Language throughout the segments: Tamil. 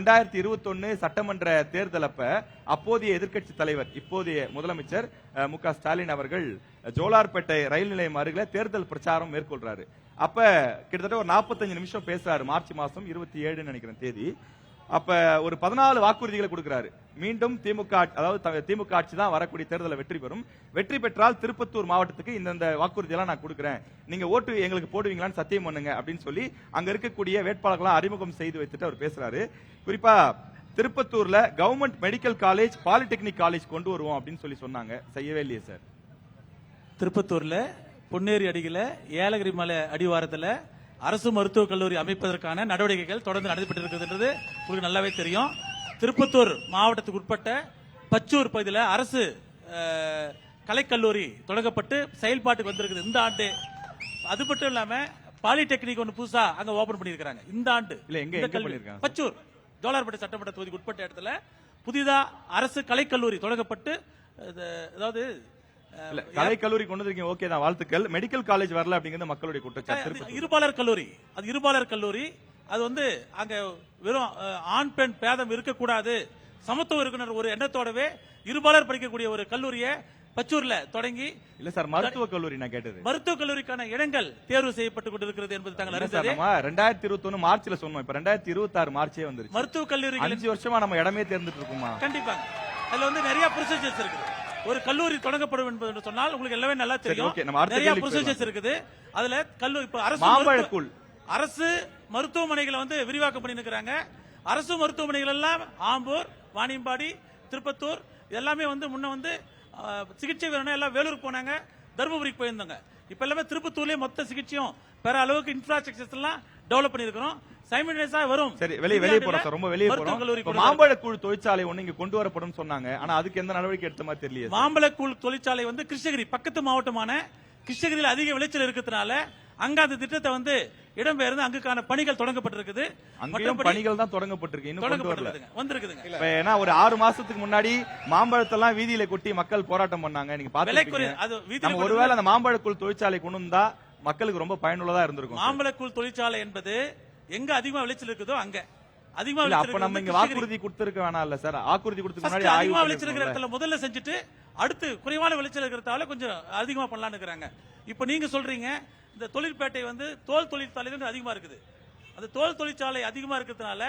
2021 சட்டமன்ற தேர்தல் அப்போதைய எதிர்க்கட்சி தலைவர் இப்போதைய முதலமைச்சர் மு.க. ஸ்டாலின் அவர்கள் ஜோலார்பேட்டை ரயில் நிலையம் அருகில தேர்தல் பிரச்சாரம் மேற்கொள்றாரு. அப்ப கிட்டத்தட்ட ஒரு 45 நிமிஷம் பேசுறாரு. மார்ச் மாசம் 27 நினைக்கிறேன் தேதி. அப்ப ஒரு 14 வாக்குறுதிகளை கொடுக்கிறாரு. மீண்டும் திமுக, அதாவது திமுக ஆட்சி தான் வரக்கூடிய தேர்தலில் வெற்றி பெறும். வெற்றி பெற்றால் திருப்பத்தூர் மாவட்டத்துக்கு இந்த வாக்குறுதியெல்லாம் நான் கொடுக்கிறேன், நீங்க ஓட்டு எங்களுக்கு போடுவீங்களான்னு சத்தியம் பண்ணுங்க அப்படின்னு சொல்லி அங்க இருக்கக்கூடிய வேட்பாளர்களாம் அறிமுகம் செய்து வைத்துட்டு அவர் பேசுறாரு. குறிப்பா திருப்பத்தூர்ல government medical college, polytechnic college கொண்டு வருவோம் அப்படின்னு சொல்லி சொன்னாங்க. செய்யவே இல்லையே சார். திருப்பத்தூர்ல பொன்னேரி அடியில ஏலகிரி மலை அடிவாரத்தில் அரசு மருத்துவக் கல்லூரி அமைப்பதற்கான நடவடிக்கைகள் தொடர்ந்து நடைபெற்றிருக்கிறது உங்களுக்கு நல்லாவே தெரியும். திருப்பத்தூர் மாவட்டத்துக்கு உட்பட்ட பச்சூர் பகுதியில் அரசு கலைக்கல்லூரி தொடங்கப்பட்டு செயல்பாட்டுக்கு வந்திருக்குது இந்த ஆண்டு. அது மட்டும் இல்லாம பாலிடெக்னிக் ஒன்று புதுசா அங்க ஓபன் பண்ணிருக்காங்க இந்த ஆண்டு. பச்சூர் ஜோலார்பேட்டை சட்டமன்ற தொகுதிக்கு உட்பட்ட இடத்துல புதிதா அரசு கலைக்கல்லூரி தொடங்கப்பட்டு, அதாவது கலைக்கல்லூரி கொண்டு வந்திருக்கீங்க, ஓகே தான், வாழ்த்துக்கள். மெடிக்கல் காலேஜ் வரல அப்படிங்கிறது மக்களுடைய குற்றச்சாட்டு. இருபாலர் கல்லூரி, அது இருபாலர் கல்லூரி. அது அங்க வெறும் ஆண் பெண் பேதம் இருக்கக்கூடாது, சமத்துவம் இருக்கணும் ஒரு எண்ணத்தோடவே இருபாலர் படிக்கக்கூடிய ஒரு கல்லூரியை பச்சூர்ல தொடங்கி. இல்ல சார், மருத்துவ கல்லூரி நான் கேட்டது. மருத்துவ கல்லூரிக்கான இடங்கள் தேர்வு செய்யப்பட்டு கொண்டிருக்கிறது என்பது தாங்கள் அறிந்தது. 2021 மார்ச்ல சொன்னோம், இப்ப 2026 மார்ச்சே வந்துருச்சு. மருத்துவ கல்லூரி 5 வருஷமா நம்ம இடமே தேர்ந்துட்டு இருக்கோமா? கண்டிப்பாக அதுல நிறைய ப்ரொசீஜர்ஸ் இருக்குது. ஒரு கல்லூரி தொடங்கப்படும் என்பது சொன்னால் உங்களுக்கு எல்லாமே நல்லா தெரியும். நிறைய ப்ரொசீஜர்ஸ் இருக்குது. அதுல கல்லூரி அரசு மருத்துவமனைகளை விரிவாக்கம் பண்ணி இருக்கிறாங்க. அரசு மருத்துவமனைகள் எல்லாம் ஆம்பூர், வாணியம்பாடி, திருப்பத்தூர் எல்லாமே முன்ன சிகிச்சை வேணும். எல்லாம் வேலூர் போனாங்க, தருமபுரிக்கு போயிருந்தாங்க. இப்ப எல்லாமே திருப்பத்தூர்லயே மொத்த சிகிச்சையும் பெற அளவுக்கு இன்ஃப்ராஸ்ட்ரக்சர்ஸ் எல்லாம் டெவலப் பண்ணிருக்கிறோம். சைமல்டேனியஸா வரும். சரி, வெளியே போறோம் சார், ரொம்ப வெளியே போறோம். மாம்பழக்கூழ் தொழிற்சாலை ஒண்ணு இங்க கொண்டு வரப்படும் சொன்னாங்க. ஆனா அதுக்கு எந்த நடவடிக்கை எடுத்த மாதிரி தெரியல. மாம்பழக்கூழ் தொழிற்சாலை கிருஷ்ணகிரி பக்கத்து மாவட்டமான கிருஷ்ணகிரியில் அதிக விளைச்சல் இருக்கிறதுனால அங்க அந்த திட்டத்தை இடம்பெயர்ந்து அங்குக்கான பணிகள் தொடங்கப்பட்டிருக்குது. அங்கேயும் பணிகள் தான் தொடங்கப்பட்டிருக்கு, இன்னும் கொண்டு வரல. வந்திருக்குதுங்க. ஏன்னா ஒரு 6 மாசத்துக்கு முன்னாடி மாம்பழத்தெல்லாம் வீதியில கொட்டி மக்கள் போராட்டம் பண்ணாங்க. நீங்க பாத்துருக்கீங்க. ஒருவேளை அந்த மாம்பழக்கூழ் தொழிற்சாலை கொண்டு வந்தா மக்களுக்கு ரொம்ப பயனுள்ளதா இருந்திருக்கும். மாம்பழக்கூழ் தொழிற்சாலை என்பது எங்க அதிகமா விளைச்சல் இருக்குதோ அங்க அதிகமா அப்ப நம்ம இங்க வாக்குறுதி கொடுத்திருக்க வேணாம் இல்ல சார்? வாக்குறுதி கொடுத்து முன்னாடி அதிகமா விளைச்சல் இருக்கிற இடத்துல முதல்ல செஞ்சுட்டு அடுத்து குறைவான விளைச்சல் இருக்கிறதால கொஞ்சம் அதிகமா பண்ணலாம்னு இருக்கிறாங்க. இப்ப நீங்க சொல்றீங்க இந்த தொழிற்பேட்டை தோல் தொழிற்சாலை அதிகமா இருக்குது. அந்த தோல் தொழிற்சாலை அதிகமா இருக்கிறதுனால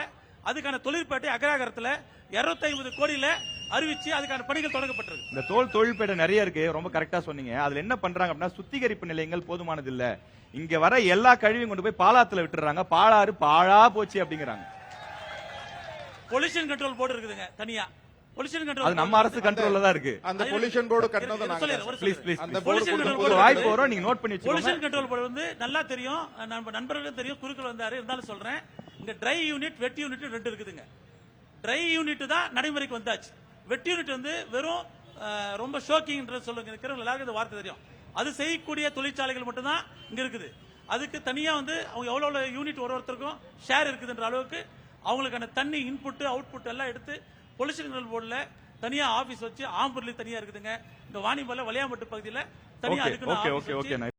அதுக்கான தொழிற்பேட்டை அக்ராகரத்துல 250 கோடியில அறிவிச்சு அதுக்கான பணிகள் தொடங்கப்பட்டிருக்கு. இந்த தோல் தொழிற்பேட்டை நிறைய இருக்கு, ரொம்ப கரெக்டா சொன்னீங்க. அதுல என்ன பண்றாங்க அப்படின்னா, சுத்திகரிப்பு நிலையங்கள் போதுமானது இல்ல. இங்க வர எல்லா கழிவையும் கொண்டு போய் பாலாத்துல விட்டுறாங்க. பாலாறு பாழா போச்சு அப்படிங்கிறாங்க. பொல்யூஷன் கண்ட்ரோல் போர்டு இருக்குதுங்க தனியா. பொல்யூஷன் கண்ட்ரோல் அது நம்ம அரசு கண்ட்ரோல்ல தான் இருக்கு. அந்த பொல்யூஷன் போர்டு கட்டணம் தான் ப்ளீஸ் ப்ளீஸ் அந்த போர்டு வாய்ப்பு வரும், நீங்க நோட் பண்ணி வச்சுக்கோங்க. பொல்யூஷன் கண்ட்ரோல் போர்டு நல்லா தெரியும், நம்ம நண்பர்களுக்கு தெரியும். குறுக்கள் வந்தாரு, இருந்தாலும் சொல்றேன். இங்க ட்ரை யூனிட், வெட் யூனிட் 2 இருக்குதுங்க. ட்ரை யூனிட் தான் நடைமுறைக்கு வந்தாச்சு. வெட் யூனிட் வெறும் ரொம்ப ஷோக்கிங் சொல்லுங்க, எல்லாருக்கும் இந்த வார்த்தை தெரியும். அது செய்யக்கூடிய தொழிற்சாலைகள் மட்டும் தான் இங்க இருக்குது. அதுக்கு தனியா அவங்க எவ்வளவு யூனிட் ஒருத்தருக்கும் ஷேர் இருக்குதுன்ற அளவுக்கு அவங்களுக்கான தண்ணி இன்புட் அவுட்புட் எல்லாம் எடுத்து பொல்யூஷன் கண்ட்ரோல் போர்டுல தனியா ஆபீஸ் வச்சு ஆம்பூர்ல தனியா இருக்குதுங்க. இந்த வாணிபால வளையாம்பட்டு பகுதியில தனியா இருக்கு.